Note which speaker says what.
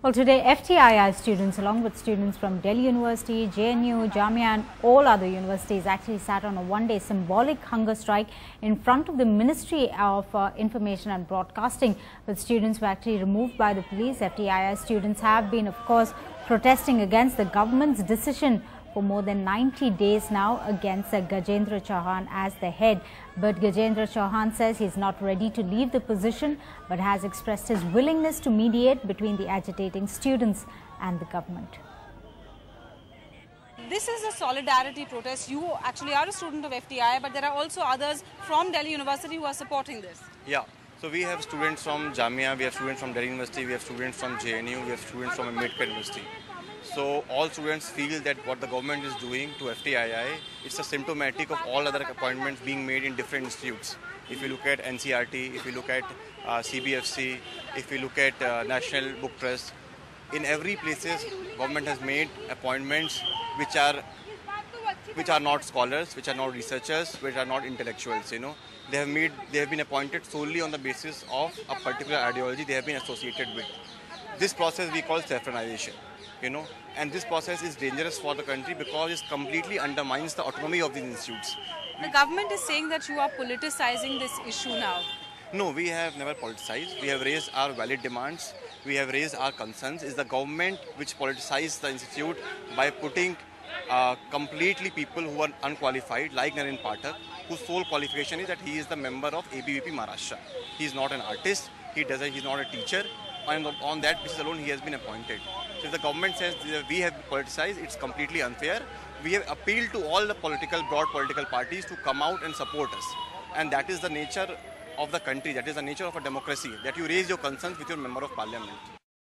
Speaker 1: Well, today FTII students along with students from Delhi University, JNU, Jamia and all other universities actually sat on a one-day symbolic hunger strike in front of the Ministry of Information and Broadcasting. With students were actually removed by the police. FTII students have been, of course, protesting against the government's decision for more than 90 days now against Gajendra Chauhan as the head. But Gajendra Chauhan says he is not ready to leave the position but has expressed his willingness to mediate between the agitating students and the government.
Speaker 2: This is a solidarity protest. You actually are a student of FTI, but there are also others from Delhi University who are supporting this.
Speaker 3: Yeah. So we have students from Jamia, we have students from Delhi University, we have students from JNU, we have students from Ambedkar University. So all students feel that what the government is doing to FTII, it's a symptomatic of all other appointments being made in different institutes. If you look at NCRT, if you look at CBFC, if you look at National Book Trust, in every places government has made appointments which are not scholars, which are not researchers, which are not intellectuals. They have been appointed solely on the basis of a particular ideology they have been associated with. This process we call saffronization. And this process is dangerous for the country because it completely undermines the autonomy of these institutes.
Speaker 2: The government is saying that you are politicizing this issue now.
Speaker 3: No, we have never politicized. We have raised our valid demands. We have raised our concerns. It's the government which politicized the institute by putting completely people who are unqualified, like Naren Pathak, whose sole qualification is that he is the member of ABVP Maharashtra. He is not an artist. He's not a teacher. And on that basis alone, he has been appointed. So if the government says that we have politicized, it's completely unfair. We have appealed to all the broad political parties to come out and support us. And that is the nature of the country. That is the nature of a democracy, that you raise your concerns with your member of parliament.